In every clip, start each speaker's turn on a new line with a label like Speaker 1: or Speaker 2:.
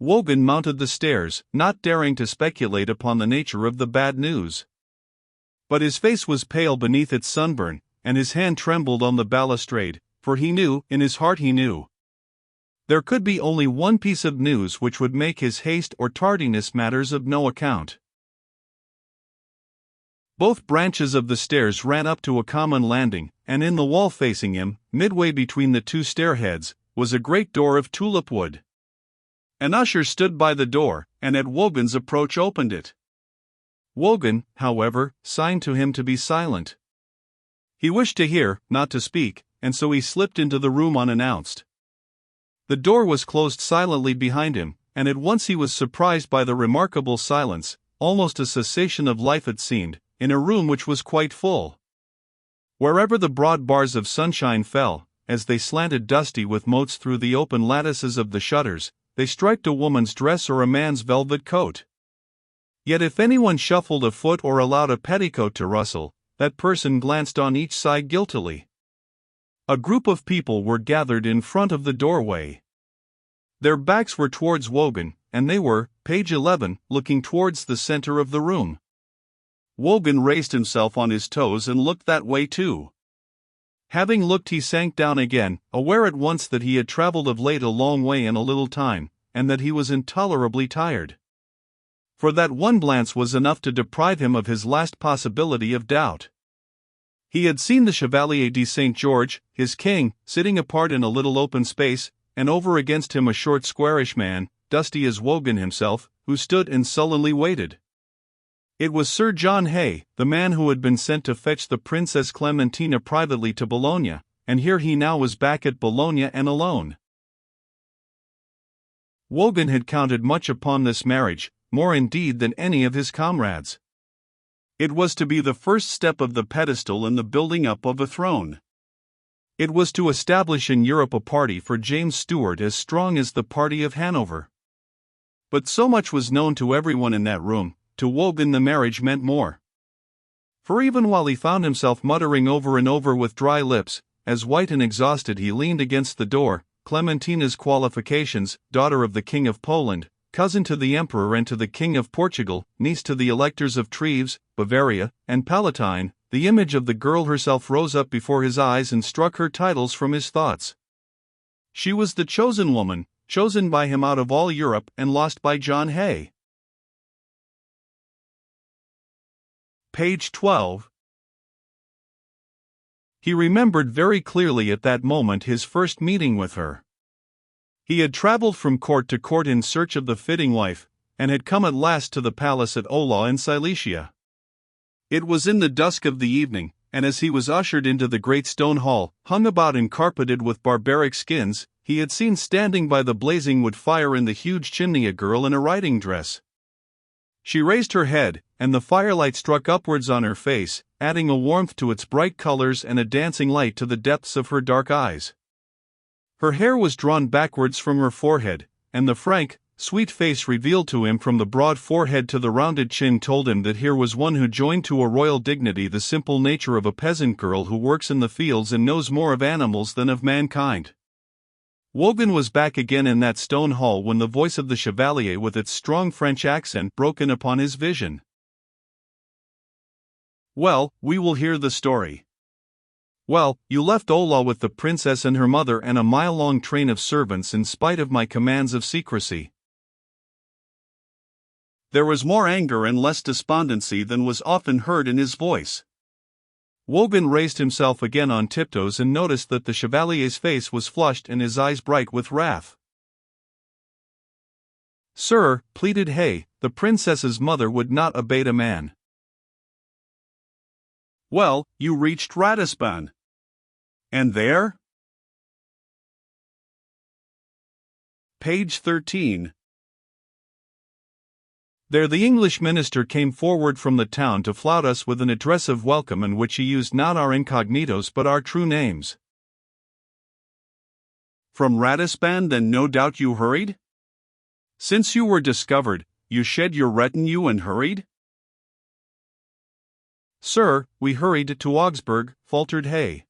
Speaker 1: Wogan mounted the stairs, not daring to speculate upon the nature of the bad news. But his face was pale beneath its sunburn, and his hand trembled on the balustrade, for he knew, in his heart he knew, there could be only one piece of news which would make his haste or tardiness matters of no account. Both branches of the stairs ran up to a common landing, and in the wall facing him, midway between the two stairheads, was a great door of tulip wood. An usher stood by the door, and at Wogan's approach opened it. Wogan, however, signed to him to be silent. He wished to hear, not to speak, and so he slipped into the room unannounced. The door was closed silently behind him, and at once he was surprised by the remarkable silence, almost a cessation of life it seemed, in a room which was quite full. Wherever the broad bars of sunshine fell, as they slanted dusty with motes through the open lattices of the shutters, they striped a woman's dress or a man's velvet coat. Yet if anyone shuffled a foot or allowed a petticoat to rustle, that person glanced on each side guiltily. A group of people were gathered in front of the doorway. Their backs were towards Wogan, and they were, page 11, looking towards the center of the room. Wogan raised himself on his toes and looked that way too. Having looked, he sank down again, aware at once that he had traveled of late a long way in a little time, and that he was intolerably tired. For that one glance was enough to deprive him of his last possibility of doubt. He had seen the Chevalier de St. George, his king, sitting apart in a little open space, and over against him a short squarish man, dusty as Wogan himself, who stood and sullenly waited. It was Sir John Hay, the man who had been sent to fetch the Princess Clementina privately to Bologna, and here he now was back at Bologna and alone. Wogan had counted much upon this marriage, more indeed than any of his comrades. It was to be the first step of the pedestal in the building up of a throne. It was to establish in Europe a party for James Stuart as strong as the party of Hanover. But so much was known to everyone in that room, to Wogan the marriage meant more. For even while he found himself muttering over and over with dry lips, as white and exhausted he leaned against the door, Clementina's qualifications, daughter of the King of Poland, cousin to the Emperor and to the King of Portugal, niece to the Electors of Treves, Bavaria, and Palatine, the image of the girl herself rose up before his eyes and struck her titles from his thoughts. She was the chosen woman, chosen by him out of all Europe and lost by John Hay. Page 12. He remembered very clearly at that moment his first meeting with her. He had traveled from court to court in search of the fitting wife, and had come at last to the palace at Ola in Cilicia. It was in the dusk of the evening, and as he was ushered into the great stone hall, hung about and carpeted with barbaric skins, he had seen standing by the blazing wood fire in the huge chimney a girl in a riding dress. She raised her head, and the firelight struck upwards on her face, adding a warmth to its bright colors and a dancing light to the depths of her dark eyes. Her hair was drawn backwards from her forehead, and the frank, sweet face revealed to him from the broad forehead to the rounded chin told him that here was one who joined to a royal dignity the simple nature of a peasant girl who works in the fields and knows more of animals than of mankind. Wogan was back again in that stone hall when the voice of the Chevalier with its strong French accent broke in upon his vision. "Well, we will hear the story. Well, you left Ola with the princess and her mother and a mile-long train of servants in spite of my commands of secrecy." There was more anger and less despondency than was often heard in his voice. Wogan raised himself again on tiptoes and noticed that the Chevalier's face was flushed and his eyes bright with wrath. "Sir," pleaded Hay, "the princess's mother would not abate a man." "Well, you reached Ratisbon. And there?" Page 13. "There the English minister came forward from the town to flout us with an address of welcome in which he used not our incognitos but our true names." "From Ratisbon then no doubt you hurried? Since you were discovered, you shed your retinue and hurried?" "Sir, we hurried to Augsburg," faltered Hay.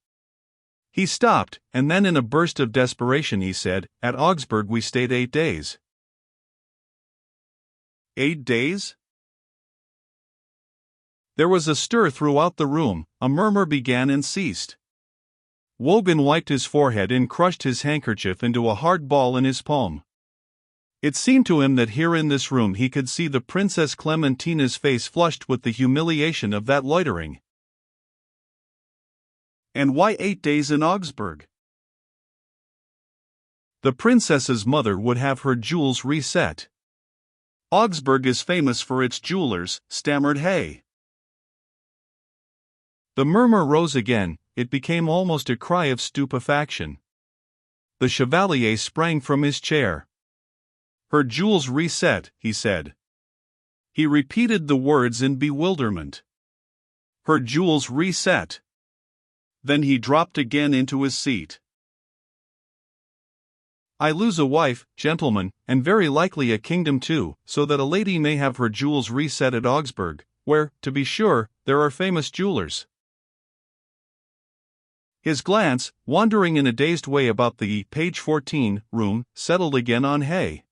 Speaker 1: He stopped, and then in a burst of desperation he said, "At Augsburg we stayed 8 days. 8 days? There was a stir throughout the room, a murmur began and ceased. Wogan wiped his forehead and crushed his handkerchief into a hard ball in his palm. It seemed to him that here in this room he could see the Princess Clementina's face flushed with the humiliation of that loitering. And why 8 days in Augsburg? The princess's mother would have her jewels reset. Augsburg is famous for its jewelers, stammered Hay. The murmur rose again, it became almost a cry of stupefaction. The chevalier sprang from his chair. Her jewels reset, he said. He repeated the words in bewilderment. Her jewels reset. Then he dropped again into his seat. I lose a wife, gentlemen, and very likely a kingdom too, so that a lady may have her jewels reset at Augsburg, where, to be sure, there are famous jewelers. His glance, wandering in a dazed way about the page 14 room, settled again on Hay.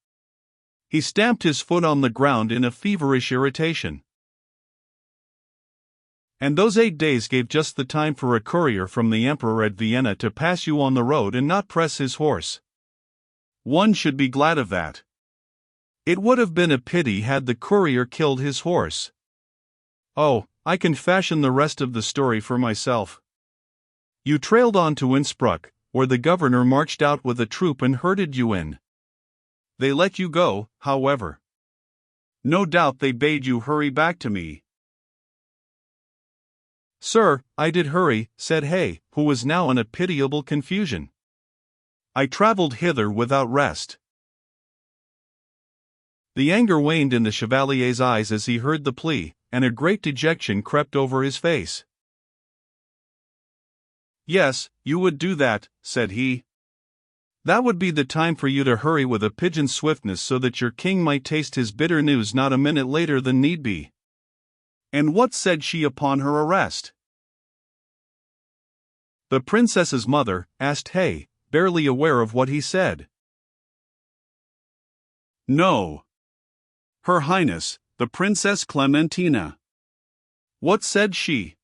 Speaker 1: He stamped his foot on the ground in a feverish irritation. And those 8 days gave just the time for a courier from the Emperor at Vienna to pass you on the road and not press his horse. One should be glad of that. It would have been a pity had the courier killed his horse. Oh, I can fashion the rest of the story for myself. You trailed on to Innsbruck, where the governor marched out with a troop and herded you in. They let you go, however. No doubt they bade you hurry back to me. Sir, I did hurry, said Hay, who was now in a pitiable confusion. I travelled hither without rest. The anger waned in the chevalier's eyes as he heard the plea, and a great dejection crept over his face. Yes, you would do that, said he. That would be the time for you to hurry with a pigeon's swiftness so that your king might taste his bitter news not a minute later than need be. And what said she upon her arrest? The princess's mother, asked Hay, barely aware of what he said. No. Her Highness, the Princess Clementina. What said she?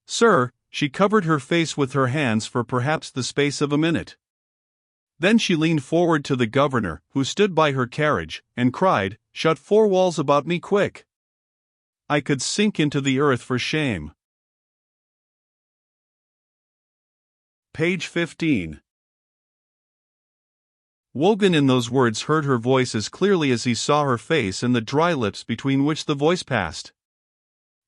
Speaker 1: Sir, she covered her face with her hands for perhaps the space of a minute. Then she leaned forward to the governor, who stood by her carriage, and cried, "Shut 4 walls about me quick! I could sink into the earth for shame." Page 15. Wogan in those words heard her voice as clearly as he saw her face and the dry lips between which the voice passed.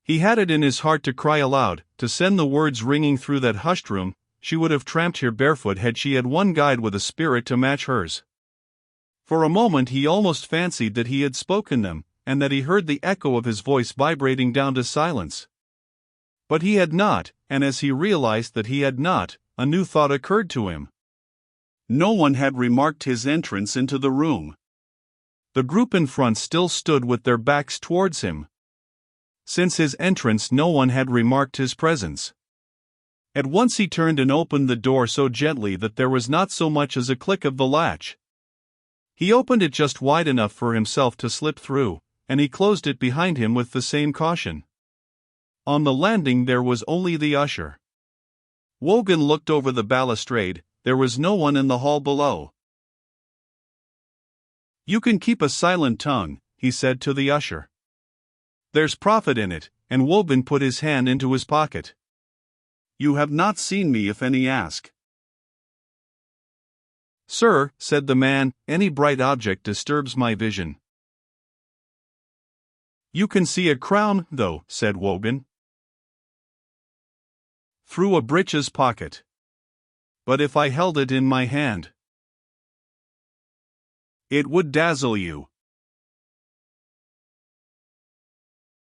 Speaker 1: He had it in his heart to cry aloud, to send the words ringing through that hushed room. She would have tramped here barefoot had she had one guide with a spirit to match hers. For a moment he almost fancied that he had spoken them, and that he heard the echo of his voice vibrating down to silence. But he had not, and as he realized that he had not, a new thought occurred to him. No one had remarked his entrance into the room. The group in front still stood with their backs towards him. Since his entrance no one had remarked his presence. At once he turned and opened the door so gently that there was not so much as a click of the latch. He opened it just wide enough for himself to slip through, and he closed it behind him with the same caution. On the landing there was only the usher. Wogan looked over the balustrade. There was no one in the hall below. "You can keep a silent tongue," he said to the usher. "There's profit in it," and Wogan put his hand into his pocket. "You have not seen me if any ask." "Sir," said the man, "any bright object disturbs my vision." "You can see a crown, though," said Wogan. "Through a breeches pocket. But if I held it in my hand, it would dazzle you."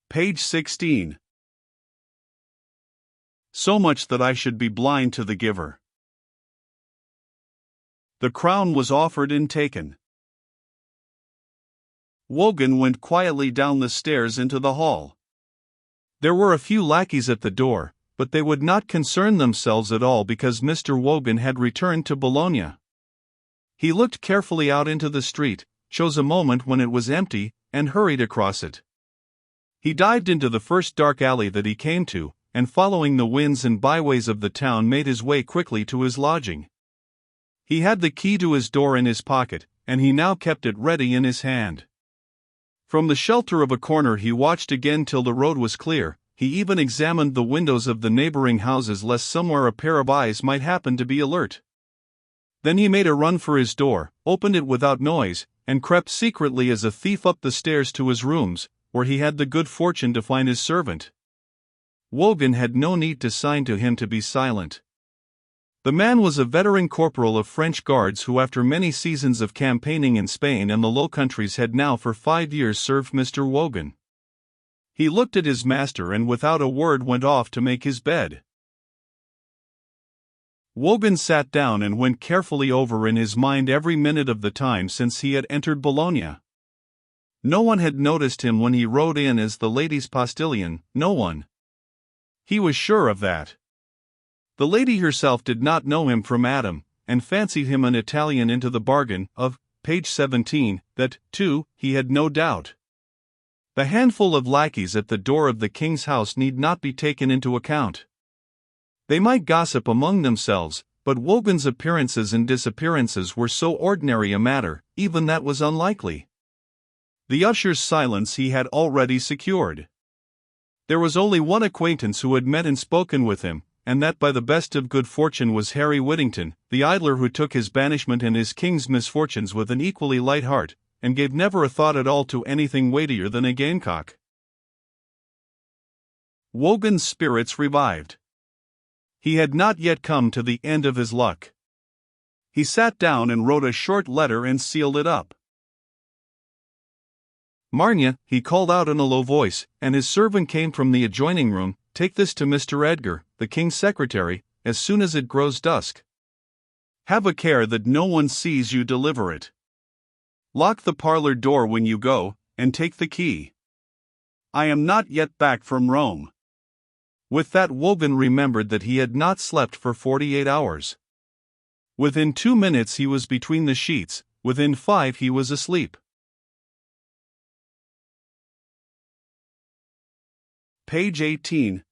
Speaker 1: Page 16. So much that I should be blind to the giver. The crown was offered and taken. Wogan went quietly down the stairs into the hall. There were a few lackeys at the door, but they would not concern themselves at all because Mr. Wogan had returned to Bologna. He looked carefully out into the street, chose a moment when it was empty, and hurried across it. He dived into the first dark alley that he came to, and following the winds and byways of the town made his way quickly to his lodging. He had the key to his door in his pocket, and he now kept it ready in his hand. From the shelter of a corner he watched again till the road was clear. He even examined the windows of the neighboring houses lest somewhere a pair of eyes might happen to be alert. Then he made a run for his door, opened it without noise, and crept secretly as a thief up the stairs to his rooms, where he had the good fortune to find his servant. Wogan had no need to sign to him to be silent. The man was a veteran corporal of French guards who after many seasons of campaigning in Spain and the Low Countries had now for 5 years served Mr. Wogan. He looked at his master and without a word went off to make his bed. Wogan sat down and went carefully over in his mind every minute of the time since he had entered Bologna. No one had noticed him when he rode in as the lady's postilion, no one. He was sure of that. The lady herself did not know him from Adam, and fancied him an Italian into the bargain, of page 17, that, too, he had no doubt. The handful of lackeys at the door of the king's house need not be taken into account. They might gossip among themselves, but Wogan's appearances and disappearances were so ordinary a matter, even that was unlikely. The usher's silence he had already secured. There was only one acquaintance who had met and spoken with him, and that by the best of good fortune was Harry Whittington, the idler who took his banishment and his king's misfortunes with an equally light heart, and gave never a thought at all to anything weightier than a gamecock. Wogan's spirits revived. He had not yet come to the end of his luck. He sat down and wrote a short letter and sealed it up. "Marnia," he called out in a low voice, and his servant came from the adjoining room, "take this to Mr. Edgar, the king's secretary, as soon as it grows dusk. Have a care that no one sees you deliver it. Lock the parlor door when you go, and take the key. I am not yet back from Rome." With that Wogan remembered that he had not slept for 48 hours. Within 2 minutes he was between the sheets, within 5 he was asleep. Page 18.